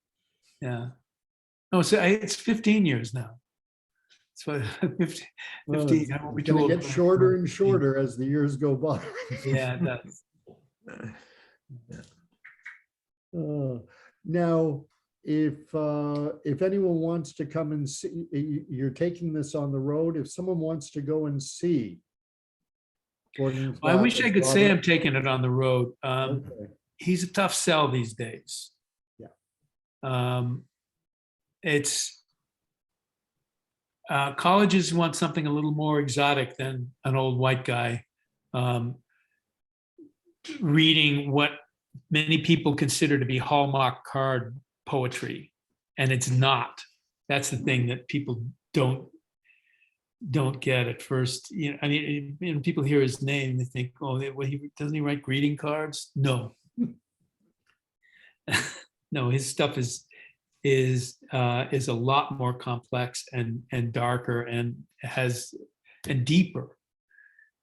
Yeah. No, so it's 15 years now. So 15. It's I won't be going too to old get for shorter and 15. shorter as the years go by. Yeah, it does. Now, if anyone wants to come and see, you're taking this on the road. If someone wants to go and see Gordon Clapp, I wish I could say I'm taking it on the road. Okay. He's a tough sell these days. Yeah. It's colleges want something a little more exotic than an old white guy reading what many people consider to be Hallmark card poetry, and it's not. That's the thing that people don't get at first. People hear his name, they think, oh, doesn't he write greeting cards? No. No, his stuff is a lot more complex and darker and deeper.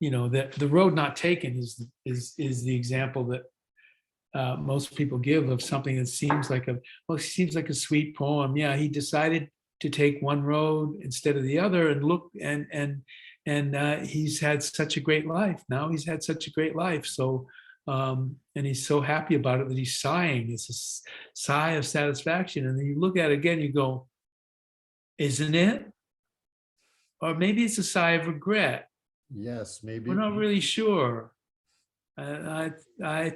The road not taken is the example that most people give of something that seems like a sweet poem. Yeah, he decided to take one road instead of the other and look and he's had such a great life. Now he's had such a great life. So and he's so happy about it that he's sighing. It's a sigh of satisfaction. And then you look at it again, you go, isn't it? Or maybe it's a sigh of regret. Yes, maybe. We're not really sure. I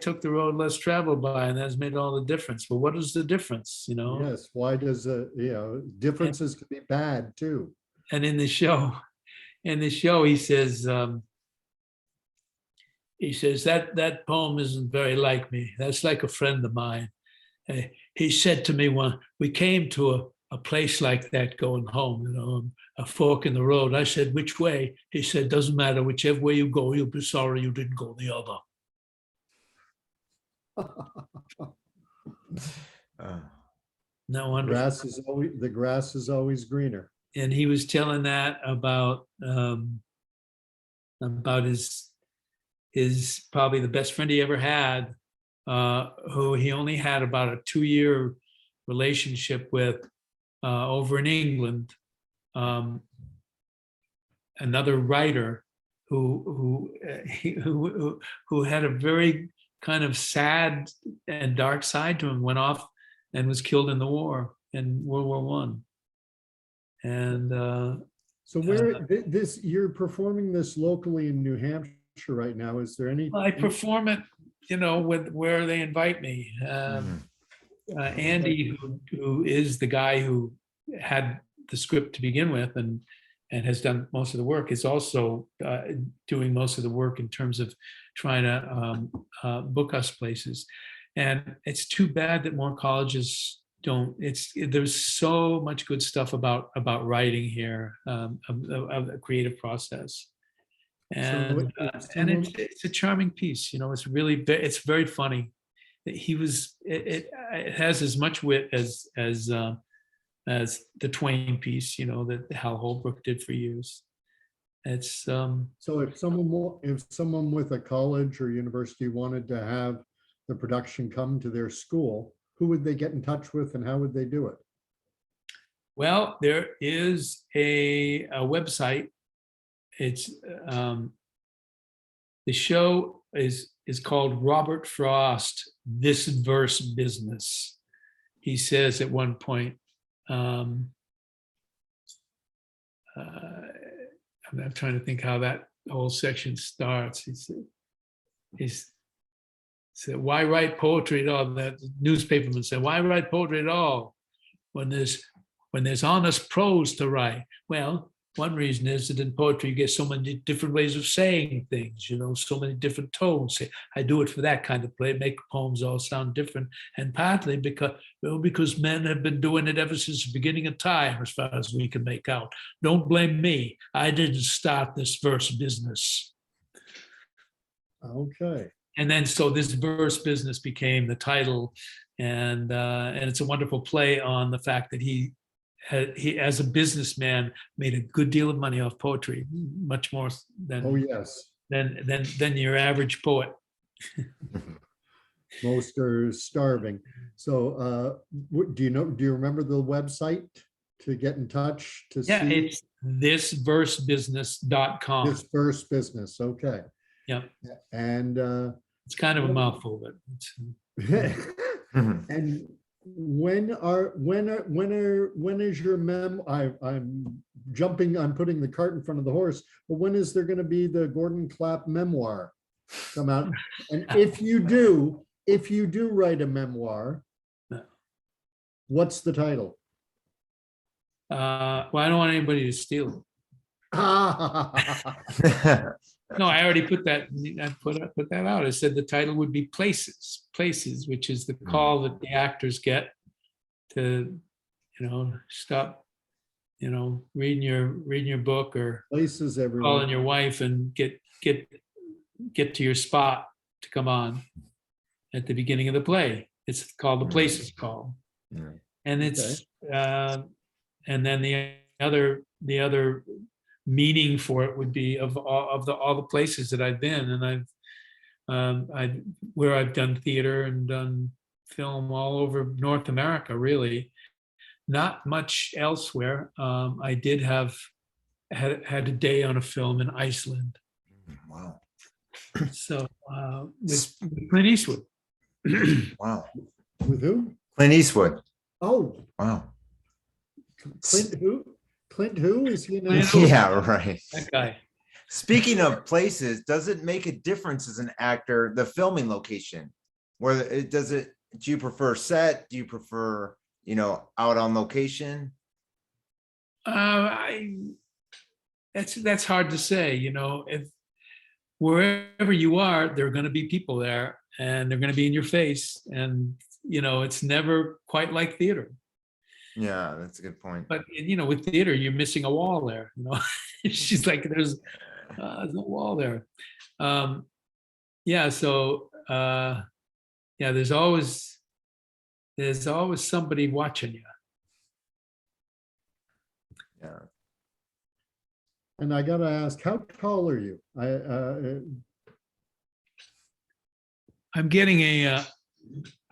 took the road less traveled by, and that's made all the difference. But what is the difference, you know? Yes, why does differences can be bad too. And in the show, he says that poem isn't very like me. That's like a friend of mine. He said to me when we came to a place like that going home, you know, a fork in the road. I said, which way? He said, doesn't matter. Whichever way you go, you'll be sorry you didn't go the other. No wonder. The grass is always greener. And he was telling that about his probably the best friend he ever had, who he only had about a 2-year relationship with over in England. Another writer who had a very kind of sad and dark side to him, went off and was killed in the war, in World War One. And so where you're performing this locally in New Hampshire right now, is there any? I perform it, you know, with where they invite me. Andy, who is the guy who had the script to begin with and has done most of the work, is also doing most of the work in terms of trying to book us places. And it's too bad that more colleges don't. There's so much good stuff about writing here, of the creative process. And it's a charming piece, you know. It's very funny. It has as much wit as the Twain piece, you know, that Hal Holbrook did for years. It's so if someone with a college or university wanted to have the production come to their school, who would they get in touch with and how would they do it? Well, there is a website. It's the show is called Robert Frost, This Verse Business. He says at one point, I'm trying to think how that whole section starts. He said, why write poetry at all? That newspaperman said, why write poetry at all when there's honest prose to write? Well, one reason is that in poetry you get so many different ways of saying things, you know, so many different tones. I do it for that kind of play, make poems all sound different, and partly because men have been doing it ever since the beginning of time, as far as we can make out. Don't blame me. I didn't start this verse business. Okay. And then so this verse business became the title, and it's a wonderful play on the fact that he as a businessman made a good deal of money off poetry, much more than than your average poet. Most are starving. So do you remember the website to get in touch to see? It's thisversebusiness.com. This verse business, okay. Yeah. And it's kind of a mouthful, but and when is your I'm putting the cart in front of the horse, but when is there going to be the Gordon Clapp memoir come out? And if you do write a memoir, what's the title? Well, I don't want anybody to steal it. No, I already put that. I put that out. I said the title would be Places, which is the call that the actors get to, you know, stop, you know, reading your book or Places, everyone. Calling your wife and get to your spot to come on at the beginning of the play. It's called the Places Call, and it's and then the other meaning for it would be of all the places that I've been, and where I've done theater and done film all over North America, really. not much elsewhere. I did had a day on a film in Iceland. Wow. So with Clint Eastwood. Wow. With who? Clint Eastwood. Oh, Wow. Clint who? Clint who? Is he now? Clint- Yeah, right. That guy. Speaking of places, does it make a difference as an actor, the filming location? Where it does it, do you prefer set? Do you prefer, out on location? That's hard to say. If wherever you are, there are going to be people there, and they're going to be in your face, and it's never quite like theater. Yeah, that's a good point. But with theater, you're missing a wall there. She's like, there's no wall there. Yeah, so yeah, there's always somebody watching you. Yeah. And I gotta ask, how tall are you? I'm getting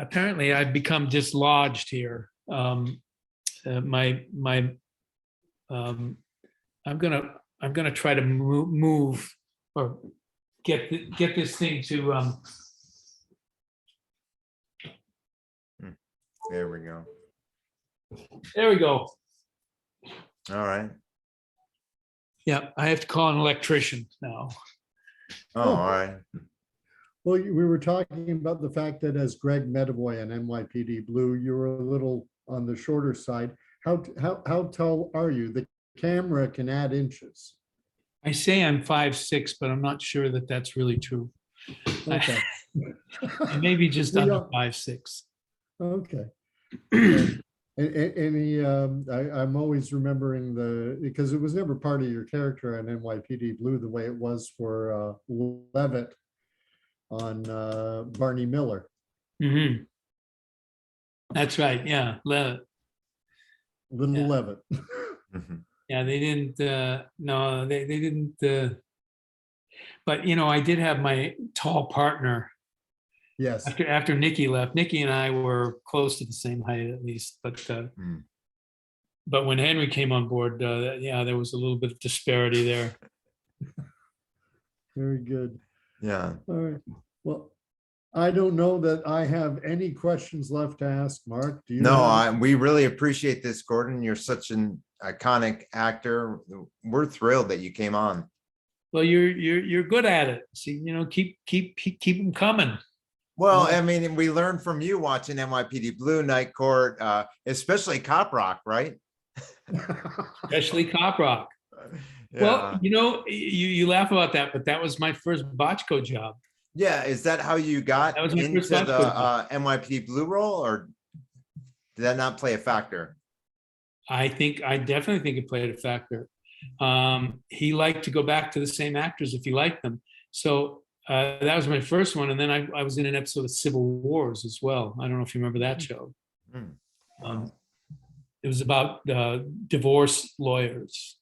apparently I've become dislodged here. I'm gonna try to move or get this thing to There we go. there we go. All right. Yeah, I have to call an electrician now. Oh, all right. Well, we were talking about the fact that as Greg Medavoy on NYPD Blue, you were a little on the shorter side. How tall are you? The camera can add inches. I say I'm 5'6", but I'm not sure that that's really true. Okay. I may be just We under are- 5'6". Okay. I'm always remembering because it was never part of your character on NYPD Blue the way it was for Levitt on Barney Miller. Mm-hmm. That's right. Yeah. Little Yeah. Levitt. Mhm. Yeah. They didn't. No, they didn't. But I did have my tall partner Yes. after Nikki left. Nikki and I were close to the same height at least, but Mm. but when Henry came on board, yeah, there was a little bit of disparity there. Very good. Yeah. All right. Well, I don't know that I have any questions left to ask, Mark. Do you? No, have- we really appreciate this, Gordon. You're such an iconic actor. We're thrilled that you came on. Well, you're good at it. See, keep them coming. Well, Yeah. I mean, we learned from you watching NYPD Blue, Night Court, especially Cop Rock, right? Especially Cop Rock. Well, you laugh about that, but that was my first Bochco job. Yeah, is that how you got That was my into first the Bochco NYPD Blue role, or did that not play a factor? I definitely think it played a factor. He liked to go back to the same actors if he liked them. So that was my first one. And then I was in an episode of Civil Wars as well. I don't know if you remember that show. Wow. It was about divorce lawyers.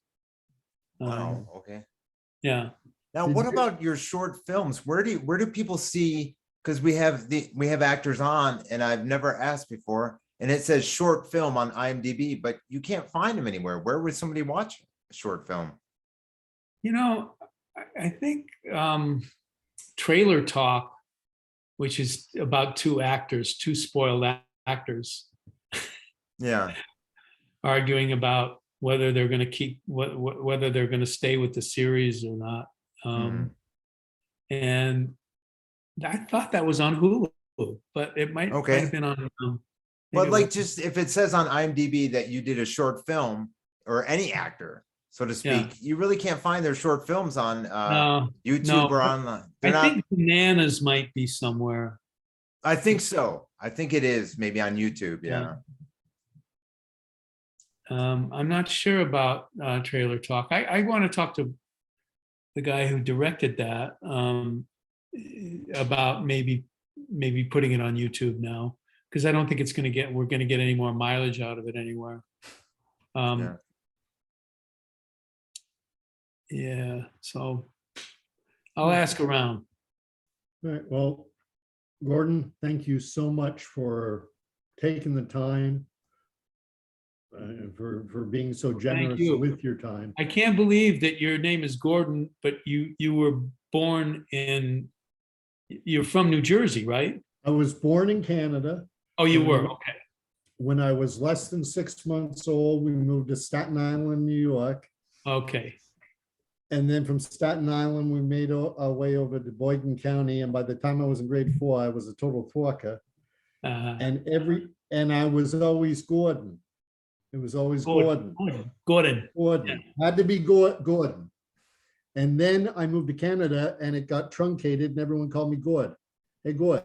Wow. Okay. Yeah. Now, Did what you- about your short films? Where do people see? Because we have actors on, and I've never asked before, and it says short film on IMDb, but you can't find them anywhere. Where would somebody watch a short film? I think Trailer Talk, which is about two spoiled actors, Yeah. arguing about whether they're going to keep whether they're going to stay with the series or not. And I thought that was on Hulu, but it might have been on. But like, just if it says on IMDb that you did a short film, or any actor, so to speak, you really can't find their short films on YouTube or online. I think Bananas might be somewhere. I think so. I think it is maybe on YouTube. Yeah. I'm not sure about Trailer Talk. I want to talk to the guy who directed that about maybe putting it on YouTube now, because I don't think we're going to get any more mileage out of it anywhere. Yeah, so I'll ask around. All right. Well, Gordon, thank you so much for taking the time. for being so generous you. with your time. I can't believe that your name is Gordon, but you were born in, you're from New Jersey, right? I was born in Canada. Oh, you were, Mhm. okay. When I was less than 6 months old, we moved to Staten Island, New York. Okay. And then from Staten Island, we made our way over to Boyden County. And by the time I was in grade 4, I was a total Forker. Uh, And I was always Gordon. It was always Gordon. Gordon. Gordon. Had to be Gordon. And then I moved to Canada and it got truncated and everyone called me Gord. Hey, Gord.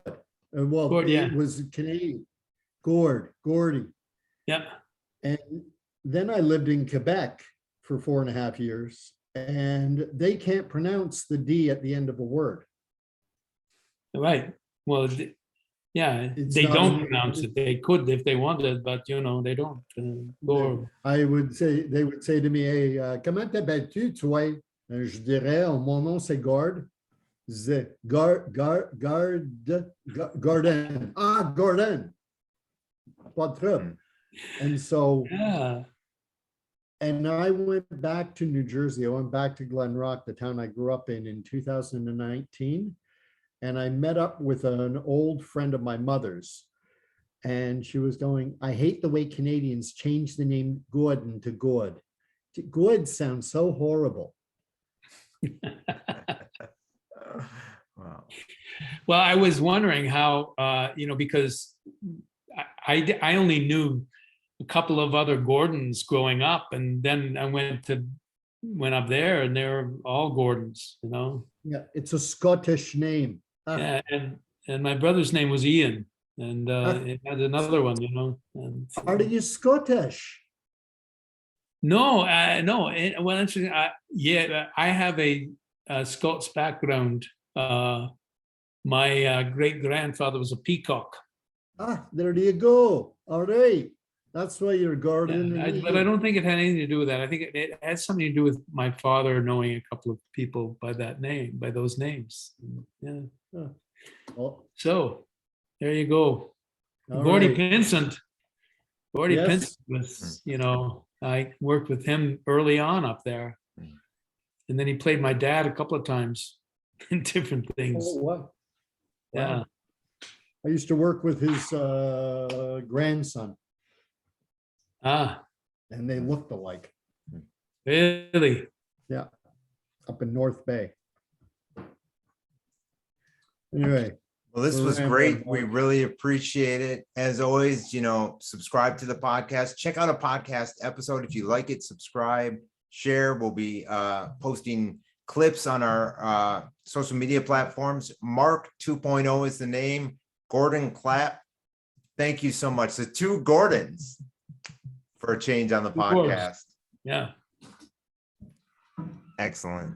Well, Gord, yeah. it was Canadian. Gordy. Yeah. And then I lived in Quebec for 4.5 years, and they can't pronounce the D at the end of a word. Right. Well, yeah, It's they not don't an- pronounce it. They could if they wanted, but they don't. They would say to me, hey, comment t'appelles-tu, toi? Je dirais, oh, mon nom c'est Gord. Gordon. Ah, Gordon. Pas de trouble. And so, Yeah. and I went back to New Jersey. I went back to Glen Rock, the town I grew up in 2019. And I met up with an old friend of my mother's. And she was going, I hate the way Canadians change the name Gordon to Gord. Gord sounds so horrible. Wow. Well, I was wondering how, because I only knew a couple of other Gordons growing up, and then I went up there, and they're all Gordons, Yeah, it's a Scottish name. Yeah, and my brother's name was Ian, and it had another one, And, Are you Scottish? no, no. Well, interesting. I have a Scots background. My great grandfather was a peacock. There you go. All right. That's why you're Gordon. Yeah, but I don't think it had anything to do with that. I think it had something to do with my father knowing a couple of people by that name, by those names. Yeah. Oh, So there you go. all Gordy right. Pinsent. Gordy Yes. Pinsent was, I worked with him early on up there. And then he played my dad a couple of times in different things. Oh, wow. Yeah. Wow. I used to work with his grandson, Ah, and they looked alike. really? Yeah, up in North Bay. Anyway, Well, this We're was rambling, great. We Mark. really appreciate it. As always, subscribe to the podcast. Check out a podcast episode. If you like it, subscribe, share. We'll be posting clips on our social media platforms. Mark 2.0 is the name. Gordon Clapp. Thank you so much. The two Gordons for a change on the Of course. podcast. Yeah. Excellent.